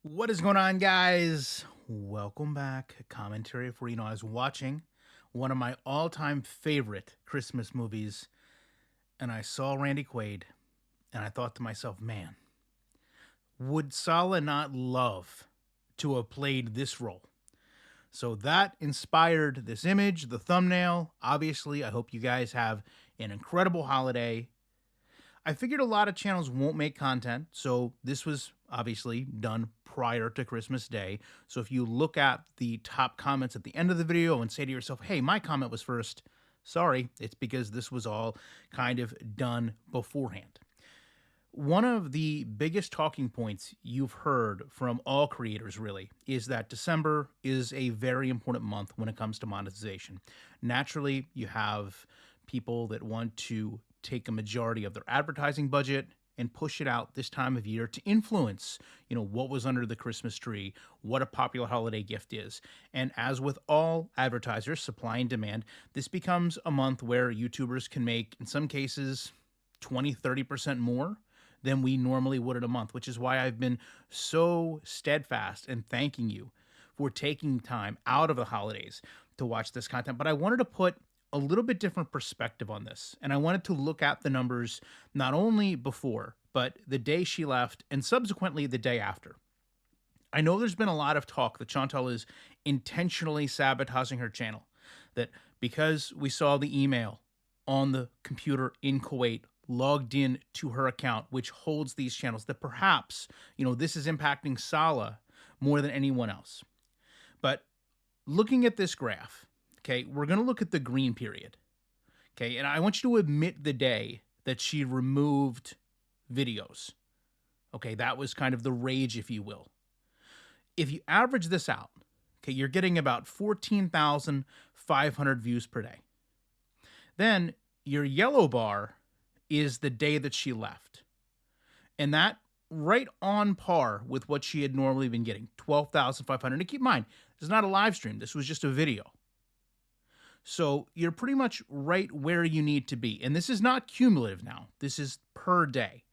What is going on, guys? Welcome back. Commentary for I was watching one of my all-time favorite Christmas movies, and I saw Randy Quaid, and I thought to myself, man, would Sala not love to have played this role? So that inspired this image, the thumbnail. Obviously, I hope you guys have an incredible holiday. I figured a lot of channels won't make content, so this was obviously done prior to Christmas Day. So if you look at the top comments at the end of the video and say to yourself, hey, my comment was first, sorry, it's because this was all kind of done beforehand. One of the biggest talking points you've heard from all creators really is that December is a very important month when it comes to monetization. Naturally, you have people that want to take a majority of their advertising budget and push it out this time of year to influence, what was under the Christmas tree, what a popular holiday gift is. And as with all advertisers, supply and demand, this becomes a month where YouTubers can make, in some cases, 20-30% more than we normally would in a month, which is why I've been so steadfast in thanking you for taking time out of the holidays to watch this content. But I wanted to put a little bit different perspective on this. And I wanted to look at the numbers not only before, but the day she left and subsequently the day after. I know there's been a lot of talk that Chantal is intentionally sabotaging her channel, that because we saw the email on the computer in Kuwait logged in to her account, which holds these channels, that perhaps, this is impacting Sala more than anyone else. But looking at this graph, okay, we're going to look at the green period. Okay, and I want you to admit the day that she removed videos. Okay, that was kind of the rage, if you will. If you average this out, okay, you're getting about 14,500 views per day. Then your yellow bar is the day that she left. And that right on par with what she had normally been getting, 12,500. And keep in mind, this is not a live stream. This was just a video. So you're pretty much right where you need to be. And this is not cumulative now. This is per day.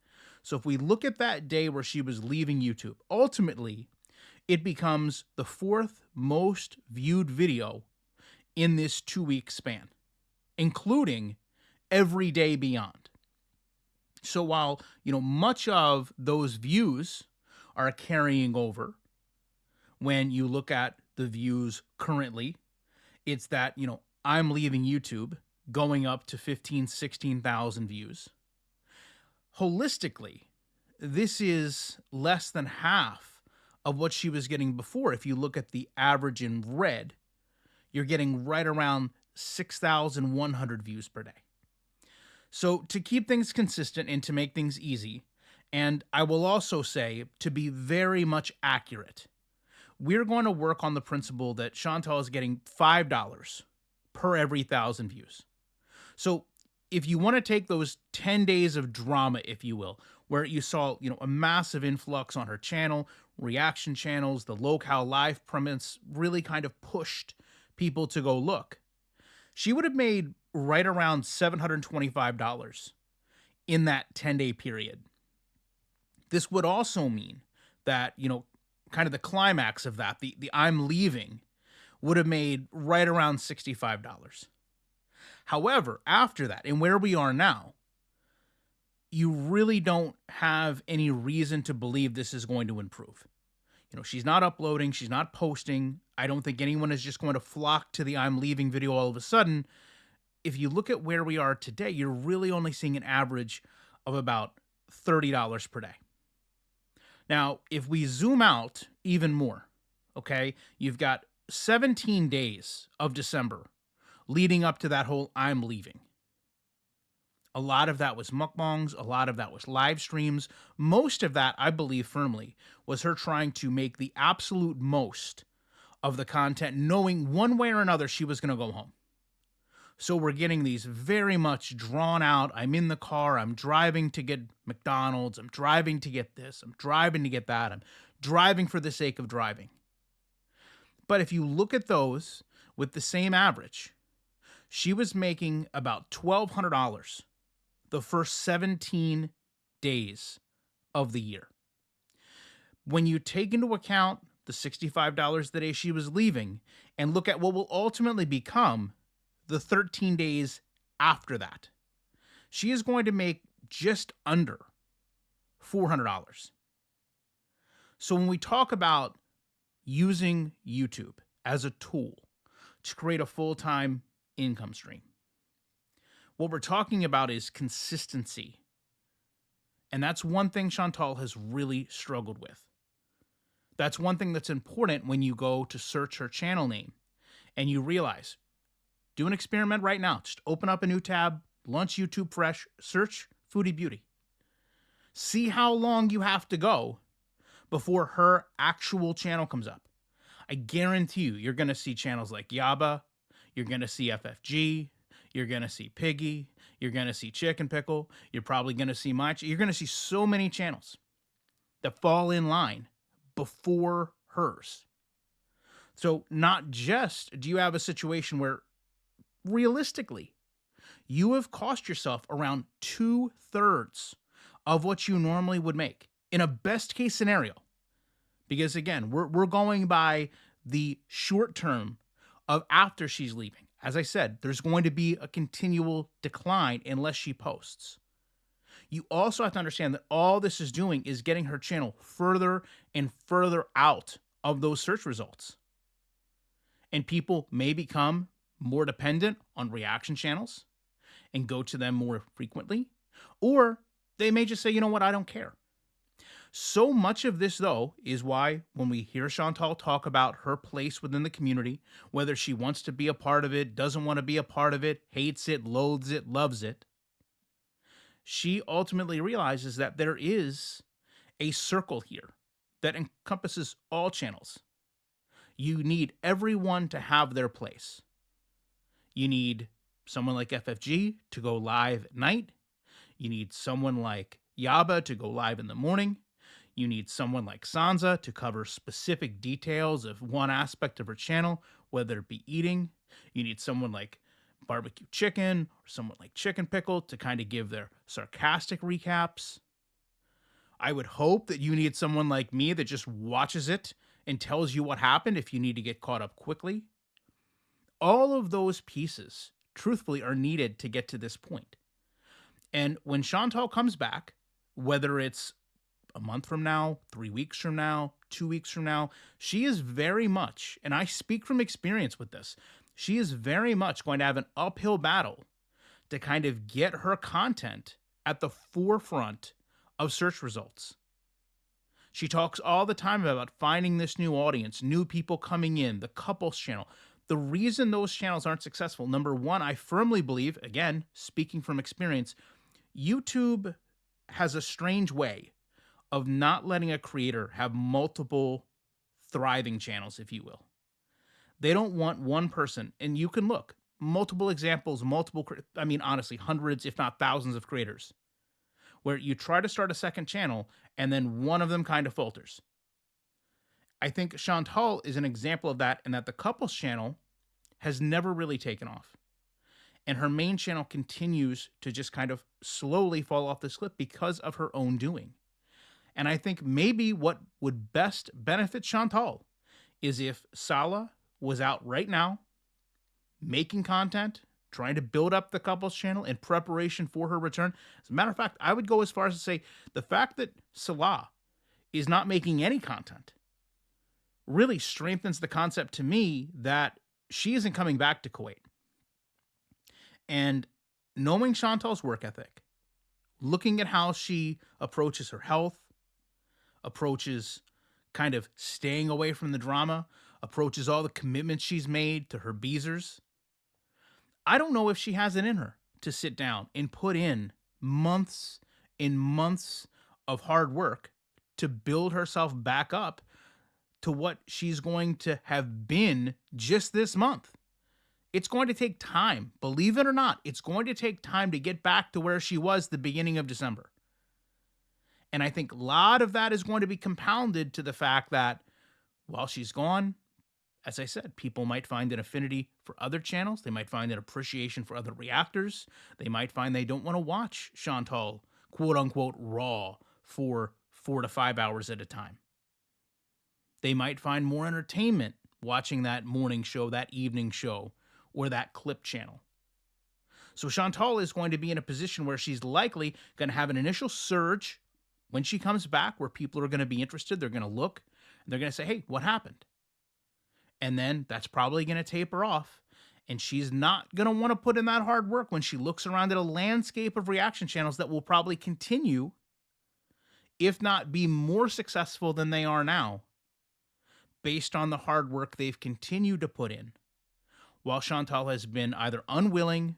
So if we look at that day where she was leaving YouTube, ultimately, it becomes the fourth most viewed video in this 2-week span, including every day beyond. So while, much of those views are carrying over, when you look at the views currently, it's that, I'm leaving YouTube going up to 15, 16,000 views. Holistically, this is less than half of what she was getting before. If you look at the average in red, you're getting right around 6,100 views per day. So to keep things consistent and to make things easy, and I will also say to be very much accurate, we're going to work on the principle that Chantal is getting $5 per every 1,000 views. So if you want to take those 10 days of drama, if you will, where you saw, a massive influx on her channel, reaction channels, the locale live premise really kind of pushed people to go look, she would have made right around $725 in that 10-day period. This would also mean that, kind of the climax of that, the I'm leaving, would have made right around $65. However, after that, and where we are now, you really don't have any reason to believe this is going to improve. She's not uploading, she's not posting. I don't think anyone is just going to flock to the I'm leaving video all of a sudden. If you look at where we are today, you're really only seeing an average of about $30 per day. Now, if we zoom out even more, okay, you've got 17 days of December leading up to that whole I'm leaving. A lot of that was mukbangs, a lot of that was live streams. Most of that, I believe firmly, was her trying to make the absolute most of the content, knowing one way or another she was going to go home. So we're getting these very much drawn out, I'm in the car, I'm driving to get McDonald's, I'm driving to get this, I'm driving to get that, I'm driving for the sake of driving. But if you look at those with the same average, she was making about $1,200 the first 17 days of the year. When you take into account the $65 the day she was leaving and look at what will ultimately become the 13 days after that, she is going to make just under $400. So when we talk about using YouTube as a tool to create a full-time income stream, what we're talking about is consistency. And that's one thing Chantal has really struggled with. That's one thing that's important when you go to search her channel name and you realize, do an experiment right now. Just open up a new tab, launch YouTube Fresh, search Foodie Beauty. See how long you have to go before her actual channel comes up. I guarantee you're going to see channels like Yaba, you're going to see FFG, you're going to see Piggy, you're going to see Chicken Pickle, you're probably going to see you're going to see so many channels that fall in line before hers. So not just do you have a situation where realistically you have cost yourself around 2/3 of what you normally would make in a best case scenario. Because again, we're going by the short term of after she's leaving. As I said, there's going to be a continual decline unless she posts. You also have to understand that all this is doing is getting her channel further and further out of those search results. And people may become more dependent on reaction channels and go to them more frequently, or they may just say, you know what, I don't care. So much of this, though, is why when we hear Chantal talk about her place within the community, whether she wants to be a part of it, doesn't want to be a part of it, hates it, loathes it, loves it, she ultimately realizes that there is a circle here that encompasses all channels. You need everyone to have their place. You need someone like FFG to go live at night. You need someone like Yaba to go live in the morning. You need someone like Sansa to cover specific details of one aspect of her channel, whether it be eating. You need someone like Barbecue Chicken or someone like Chicken Pickle to kind of give their sarcastic recaps. I would hope that you need someone like me that just watches it and tells you what happened if you need to get caught up quickly. All of those pieces, truthfully, are needed to get to this point. And when Chantal comes back, whether it's a month from now, 3 weeks from now, 2 weeks from now, she is very much, and I speak from experience with this, she is very much going to have an uphill battle to kind of get her content at the forefront of search results. She talks all the time about finding this new audience, new people coming in, the couples channel. The reason those channels aren't successful, number one, I firmly believe, again, speaking from experience, YouTube has a strange way of not letting a creator have multiple thriving channels, if you will. They don't want one person, and you can look, multiple examples, honestly, hundreds, if not thousands of creators, where you try to start a second channel and then one of them kind of falters. I think Chantal is an example of that, and that the couples channel has never really taken off. And her main channel continues to just kind of slowly fall off this cliff because of her own doing. And I think maybe what would best benefit Chantal is if Sala was out right now, making content, trying to build up the couples channel in preparation for her return. As a matter of fact, I would go as far as to say the fact that Salah is not making any content really strengthens the concept to me that she isn't coming back to Kuwait. And knowing Chantal's work ethic, looking at how she approaches her health, approaches kind of staying away from the drama, approaches all the commitments she's made to her Beezers, I don't know if she has it in her to sit down and put in months and months of hard work to build herself back up to what she's going to have been just this month. It's going to take time. Believe it or not, it's going to take time to get back to where she was the beginning of December. And I think a lot of that is going to be compounded to the fact that while she's gone, as I said, people might find an affinity for other channels. They might find an appreciation for other reactors. They might find they don't want to watch Chantal, quote unquote, raw for 4 to 5 hours at a time. They might find more entertainment watching that morning show, that evening show, or that clip channel. So Chantal is going to be in a position where she's likely going to have an initial surge when she comes back where people are going to be interested. They're going to look and they're going to say, hey, what happened? And then that's probably going to taper off. And she's not going to want to put in that hard work when she looks around at a landscape of reaction channels that will probably continue, if not be more successful than they are now, based on the hard work they've continued to put in, while Chantal has been either unwilling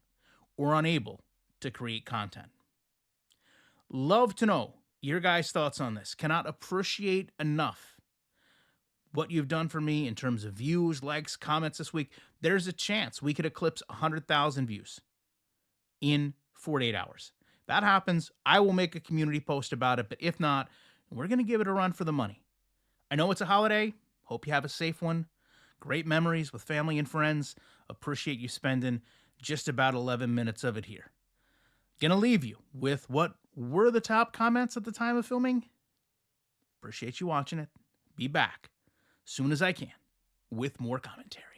or unable to create content. Love to know your guys' thoughts on this. Cannot appreciate enough what you've done for me in terms of views, likes, comments this week. There's a chance we could eclipse 100,000 views in 48 hours. If that happens, I will make a community post about it, but if not, we're going to give it a run for the money. I know it's a holiday. Hope you have a safe one. Great memories with family and friends. Appreciate you spending just about 11 minutes of it here. Gonna leave you with what were the top comments at the time of filming. Appreciate you watching it. Be back soon as I can with more commentary.